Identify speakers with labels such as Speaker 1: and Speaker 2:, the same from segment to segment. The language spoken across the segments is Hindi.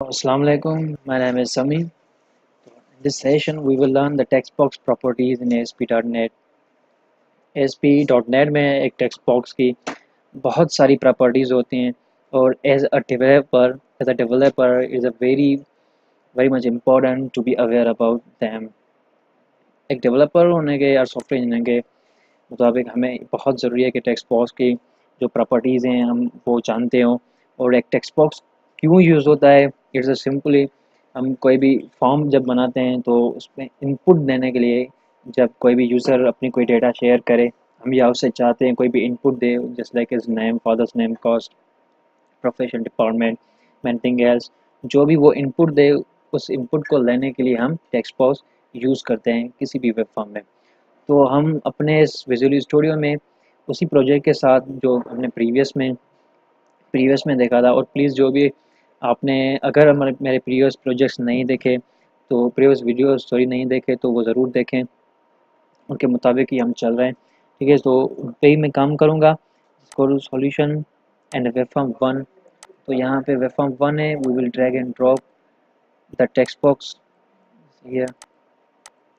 Speaker 1: Assalamu alaikum. My name is Sami. In this session, we will learn the text box properties in ASP.NET. ASP.NET में एक text box की बहुत सारी properties होती हैं और as a developer is a very much important to be aware about them. एक developer होने के या software engineer के मुताबिक हमें बहुत ज़रूरी है कि text box की जो properties हैं हम वो जानते हों और एक text box क्यों यूज़ होता है। इट्स अ सिंपली हम कोई भी फॉर्म जब बनाते हैं तो उसमें इनपुट देने के लिए जब कोई भी यूज़र अपनी कोई डेटा शेयर करे हम या उससे चाहते हैं कोई भी इनपुट दे just like his name, father's name, caste, profession, department, anything else, जो भी वो इनपुट दे उस इनपुट को लेने के लिए हम टेक्स्ट बॉक्स यूज़ करते हैं किसी भी वेब फॉर्म में। तो हम अपने इस विजुअल स्टूडियो में उसी प्रोजेक्ट के साथ जो हमने प्रीवियस में देखा था, और प्लीज़ जो भी आपने अगर हमारे मेरे प्रीवियस प्रोजेक्ट्स नहीं देखे तो प्रीवियस वीडियो सॉरी नहीं देखे तो वो ज़रूर देखें, उनके मुताबिक ही हम चल रहे हैं। ठीक है, तो उन पे ही मैं काम करूँगा। Solution and web form 1। तो यहाँ पे वेब फॉर्म 1 है, we will drag and drop the text box here.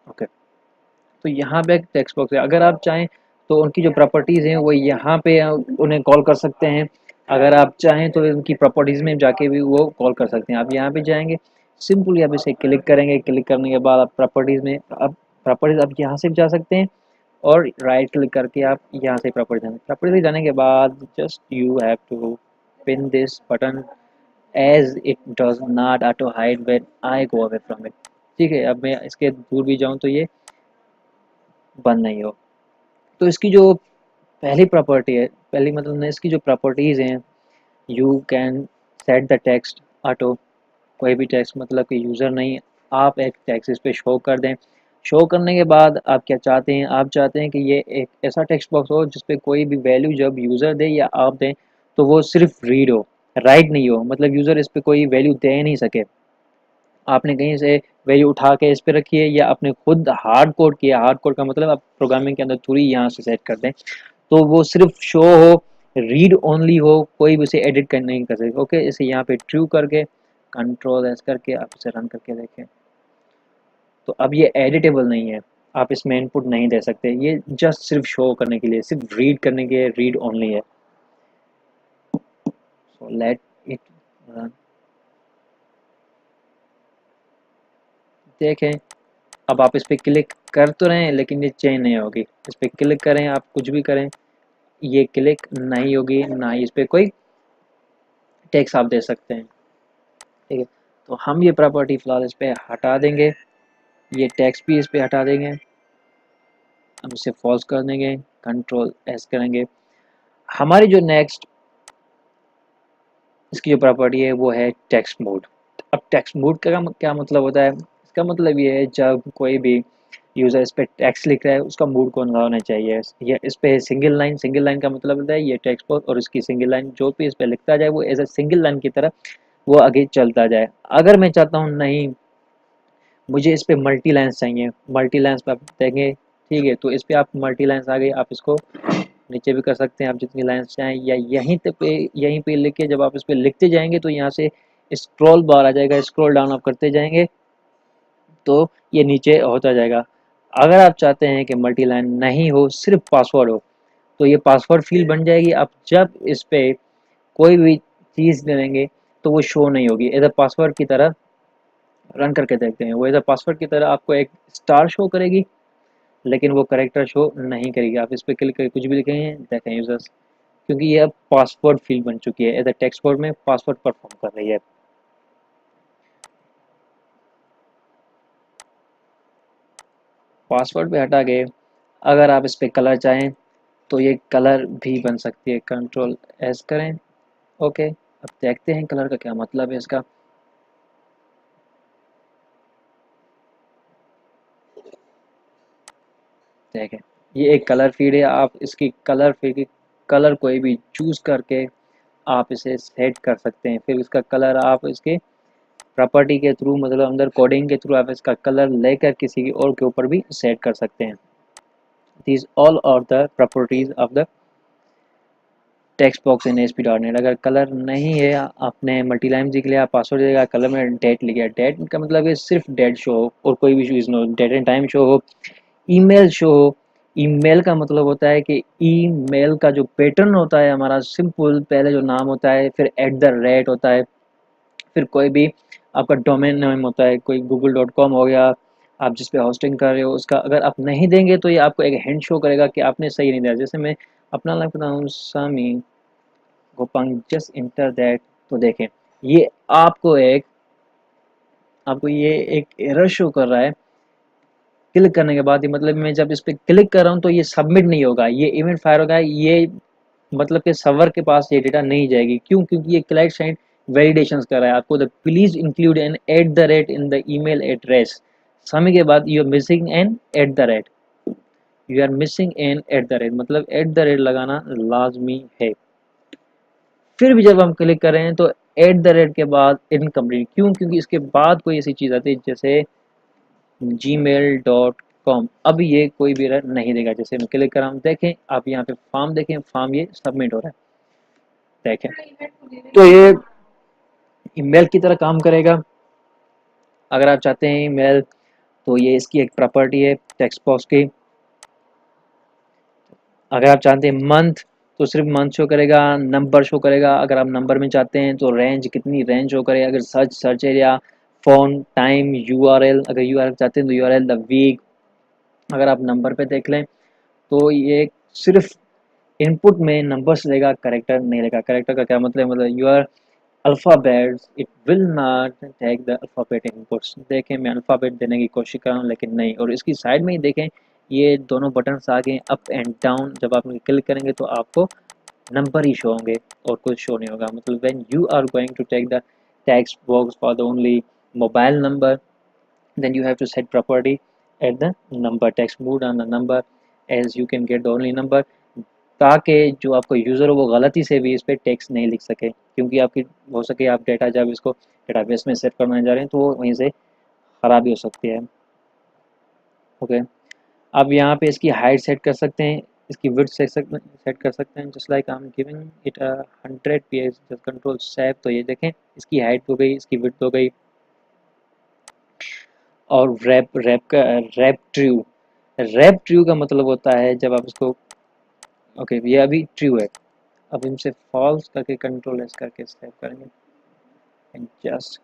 Speaker 1: Okay, तो यहाँ पे एक टेक्स्ट बॉक्स है। अगर आप चाहें तो उनकी जो प्रॉपर्टीज़ हैं वो यहाँ पे उन्हें कॉल कर सकते हैं। अगर आप चाहें तो उनकी प्रॉपर्टीज़ में जाके भी वो कॉल कर सकते हैं। आप यहाँ पे जाएंगे, सिंपली आप इसे क्लिक करेंगे, क्लिक करने के बाद आप प्रॉपर्टीज़ में अब प्रॉपर्टीज़ आप यहाँ से भी जा सकते हैं और राइट क्लिक करके आप यहाँ से प्रॉपर्टीज़ जाने के बाद just you have to pin this button as it does not auto hide when I go away from it. ठीक है, अब मैं इसके दूर भी जाऊँ तो ये बंद नहीं हो। तो इसकी जो पहली प्रॉपर्टी है, पहली मतलब ना, इसकी जो प्रॉपर्टीज़ हैं, you can set the text auto. कोई भी टेक्स्ट मतलब कि यूज़र नहीं, आप एक टेक्स्ट इस पे शो कर दें। शो करने के बाद आप क्या चाहते हैं, आप चाहते हैं कि ये एक ऐसा टेक्स्ट बॉक्स हो जिस पे कोई भी वैल्यू जब यूज़र दे या आप दें तो वो सिर्फ रीड हो, राइट नहीं हो, मतलब यूज़र इस पे कोई वैल्यू दे नहीं सके। आपने कहीं से वैल्यू उठा के इस पे रखी है या आपने खुद हार्ड कोड किया, हार्ड कोड का मतलब आप प्रोग्रामिंग के अंदर थोड़ी यहाँ से सेट कर दें तो वो सिर्फ शो हो, रीड ओनली हो, कोई भी उसे एडिट कर नहीं कर सके। ओके, इसे यहाँ पे ट्रू करके कंट्रोल एस करके आप इसे रन करके देखें तो अब ये एडिटेबल नहीं है, आप इसमें इनपुट नहीं दे सकते, ये जस्ट सिर्फ शो करने के लिए, सिर्फ रीड करने के लिए, रीड ओनली है। So let it run. देखें, अब आप इस पर क्लिक कर तो रहे हैं लेकिन ये चेंज नहीं होगी। इस पर क्लिक करें, आप कुछ भी करें, ये क्लिक नहीं होगी, ना ही इस पर कोई टेक्स्ट आप दे सकते हैं। ठीक है, तो हम ये प्रॉपर्टी फिलहाल इस पर हटा देंगे, ये टेक्स्ट भी इस पर हटा देंगे, हम इसे फॉल्स कर देंगे, कंट्रोल एस करेंगे। हमारी जो नेक्स्ट इसकी जो प्रॉपर्टी है वो है टेक्स्ट मोड। अब टेक्स्ट मोड का क्या मतलब होता है, इसका मतलब ये है जब कोई भी यूज़र इस पे टेक्स्ट लिख रहा है उसका मूड कौन सा होना चाहिए। ये इस पे सिंगल लाइन का मतलब होता है ये टेक्स्ट बॉक्स, और इसकी सिंगल लाइन जो भी इस पे लिखता जाए वो एज ए सिंगल लाइन की तरह वो आगे चलता जाए। अगर मैं चाहता हूँ नहीं, मुझे इस पे मल्टी लाइन्स चाहिए, मल्टी लाइन्स पे आप देंगे, ठीक है, तो इस पे आप मल्टी लाइन्स आ गई, आप इसको नीचे भी कर सकते हैं आप जितनी लाइन्स चाहें, या यहीं पे लिख के जब आप इस पे लिखते जाएंगे तो यहाँ से स्क्रॉल बार आ जाएगा, स्क्रॉल डाउन आप करते जाएंगे तो ये नीचे होता जाएगा। अगर आप चाहते हैं कि मल्टी लाइन नहीं हो, सिर्फ पासवर्ड हो, तो ये पासवर्ड फील्ड बन जाएगी। आप जब इस पे कोई भी चीज़ देंगे तो वो शो नहीं होगी, एज अ पासवर्ड की तरह रन करके देखते हैं, वो एज अ पासवर्ड की तरह आपको एक स्टार शो करेगी लेकिन वो करेक्टर शो नहीं करेगी। आप इस पर क्लिक करके कुछ भी लिखेंगे, देखें यूजर्स, क्योंकि ये अब पासवर्ड फील्ड बन चुकी है, एज अ टेक्स्ट बोर्ड में पासवर्ड परफॉर्म कर रही है। पासवर्ड पे हटा के अगर आप इस पे कलर चाहें तो ये कलर भी बन सकती है, कंट्रोल एस करें। ओके, अब देखते हैं कलर का क्या मतलब है इसका। देखें, ये एक कलर फीड है, आप इसकी कलर फीड की कलर कोई भी चूज करके आप इसे सेट कर सकते हैं। फिर इसका कलर आप इसके प्रॉपर्टी के थ्रू, मतलब अंदर कोडिंग के थ्रू आप इसका कलर लेकर किसी और के ऊपर भी सेट कर सकते हैं। These all are the properties of the text box in ASP.NET। अगर कलर नहीं है, आपने मल्टी लाइन लिख लिया, पासवर्ड देगा, कलर में डेट लिख गया, डेट का मतलब है सिर्फ डेट शो हो और कोई भी चीज़ ना हो, डेट एंड टाइम शो हो, ईमेल शो हो। ईमेल का मतलब होता है कि ईमेल का जो पैटर्न होता है हमारा सिंपल, पहले जो नाम होता है, फिर @ होता है, फिर कोई भी आपका डोमेन नेम होता है, कोई google.com हो गया, आप जिस पे होस्टिंग कर रहे हो उसका अगर आप नहीं देंगे तो ये आपको एक हिंट शो करेगा कि आपने सही नहीं दिया। जैसे मैं अपना नाम बताता हूँ, सामी गोपांग, जस्ट इंटर दैट, तो देखें ये आपको ये एक एरर शो कर रहा है क्लिक करने के बाद ही। मतलब मैं जब इस पर क्लिक कर रहा हूँ तो ये सबमिट नहीं होगा, ये इवेंट फायर होगा, ये मतलब कि सर्वर के पास ये डेटा नहीं जाएगी। क्यों? क्योंकि ये क्लाइंट साइड वैलिडेशन कर रहा है आपको। The please include an @ in the email address, समय के बाद you are missing an @ you are missing an @ मतलब लगाना लाजमी है। फिर भी जब हम क्लिक कर रहे हैं तो @ के बाद इनकम्प्लीट। क्यों? क्योंकि इसके बाद कोई ऐसी चीज़ आती है जैसे gmail.com, अब ये कोई भी एरर नहीं देगा। जैसे मैं क्लिक कर रहा हूँ, देखें आप यहाँ पे फॉर्म देखें, फॉर्म ये सबमिट हो रहा है, देखें। तो ये ईमेल की तरह काम करेगा। अगर आप चाहते हैं ईमेल, तो ये इसकी एक प्रॉपर्टी है टेक्स्ट बॉक्स की। अगर आप चाहते हैं मंथ, तो सिर्फ मंथ शो करेगा, नंबर शो करेगा। अगर आप नंबर में चाहते हैं तो रेंज, कितनी रेंज शो करेगा। अगर search area, phone, time, URL, अगर यूआरएल चाहते हैं तो यूआरएल, द वीक। अगर आप नंबर पे देख लें तो ये सिर्फ इनपुट में नंबर्स लेगा, करेक्टर नहीं लेगा। करेक्टर का क्या मतलब? मतलब your alphabets, it will not take the alphabet inputs. देखें मैं अल्फ़ाबेट देने की कोशिश कर रहा हूँ लेकिन नहीं। और इसकी साइड में ही देखें ये दोनों बटन्स आ गए, अप एंड डाउन। जब आप क्लिक करेंगे तो आपको नंबर ही शो होंगे और कुछ शो नहीं होगा। मतलब when you are going to take the text box for the only mobile number, then you have to set property at the number, text mode on the number as you can get the only number, ताकि जो आपका यूज़र हो वो गलती से भी इस पर टेक्स्ट नहीं लिख सके। क्योंकि आपकी हो सके आप डेटा जब इसको डेटाबेस में सेट करने जा रहे हैं तो वो वहीं से ख़राबी हो सकती है। ओके, अब यहाँ पे इसकी हाइट सेट कर सकते हैं, इसकी विड्थ सेट कर सकते हैं। Just like I am giving it 100 px, just control save. तो ये देखें इसकी हाइट हो गई, इसकी विड्थ हो गई। और रैप ट्रू का मतलब होता है जब आप इसको, ओके ये अभी ट्रू है, अब इनसे फॉल्स करके कंट्रोल एस करके सेव करेंगे and just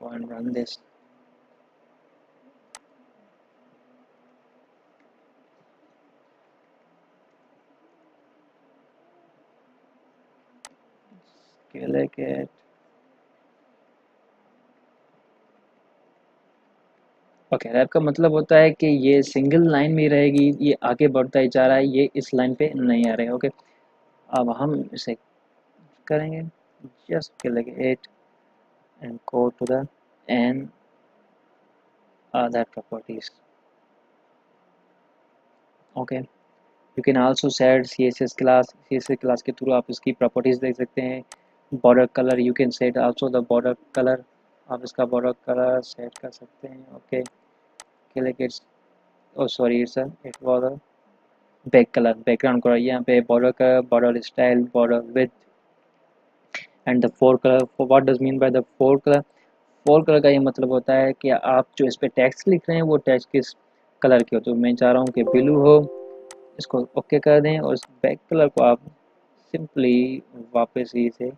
Speaker 1: go and run this. Okay, wrap का मतलब होता है कि ये सिंगल लाइन में रहेगी, ये आगे बढ़ता ही जा रहा है, ये इस लाइन पे नहीं आ रहे। ओके, अब हम इसे करेंगे, just click it and go to the and other properties. Okay, you can also set CSS class के थ्रू आप इसकी प्रॉपर्टीज देख सकते हैं। Border colour, you can set also the border colour, आप इसका बॉर्डर कलर सेट कर सकते हैं। Okay, click its, oh sorry it was a back colour, background colour. यहाँ पे बॉर्डर का border style, border width and the fore colour. What does mean by the fore colour? Four colour का ये मतलब होता है कि आप जो इस पे टेक्स्ट लिख रहे हैं वो टेक्स्ट किस कलर की हो। तो मैं चाह रहा हूँ कि ब्लू हो, इसको ओके कर दें और इस बैक कलर को आप सिंपली वापस ही इसे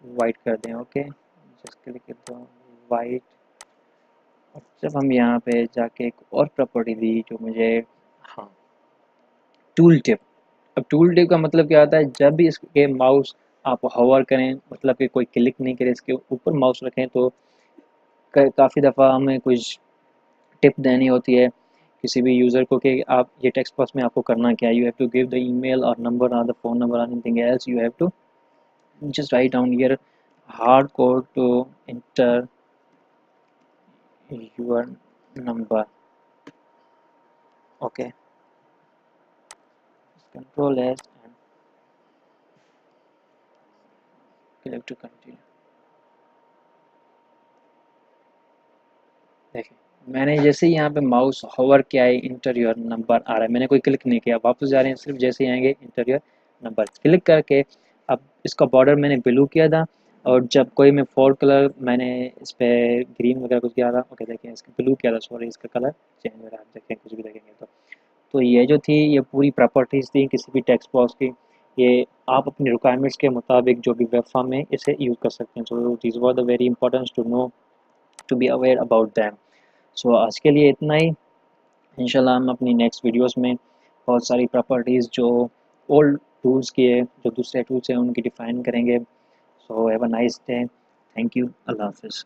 Speaker 1: वाइट कर दें। ओके, जस्ट क्लिक दो वाइट। और जब हम यहाँ पे जाके एक और प्रॉपर्टी दी जो मुझे, हाँ, टूल टिप। अब टूल टिप का मतलब क्या होता है? जब भी इसके माउस आप होवर करें, मतलब कि कोई क्लिक नहीं करे, इसके ऊपर माउस रखें तो काफ़ी दफ़ा हमें कुछ टिप देनी होती है किसी भी यूज़र को कि आप ये टेक्स्ट बॉक्स में आपको करना क्या है। You have to give the email और नंबर और द फोन नंबर और anything else. You have to just write down your hard code to enter your number. Okay, control S and click to continue. देखिए मैंने जैसे ही यहाँ पे माउस होवर किया है, इंटर योर नंबर आ रहा है, मैंने कोई क्लिक नहीं किया। वापस जा रहे हैं, सिर्फ जैसे ही आएंगे इंटर योर नंबर क्लिक करके अब इसका बॉर्डर मैंने ब्लू किया था, और जब कोई मैं फोर कलर मैंने इस पर ग्रीन वगैरह कुछ किया था, ओके देखें इसका ब्लू किया था, सॉरी इसका कलर चेंज हो रहा है, आप देखें कुछ भी देखेंगे तो ये जो थी ये पूरी प्रॉपर्टीज़ थी किसी भी टेक्स्ट बॉक्स की। ये आप अपनी रिक्वायरमेंट्स के मुताबिक जो भी वेब फॉर्म है इसे यूज़ कर सकते हैं। So this was the very important to know, to be aware about them. So आज के लिए इतना ही। इंशाल्लाह हम अपनी नेक्स्ट वीडियोस में बहुत सारी प्रॉपर्टीज़ जो ओल्ड टूल्स की है, जो दूसरे टूल्स हैं उनकी डिफ़ाइन करेंगे। So have a nice day. Thank you. अल्लाह हाफ़िज़।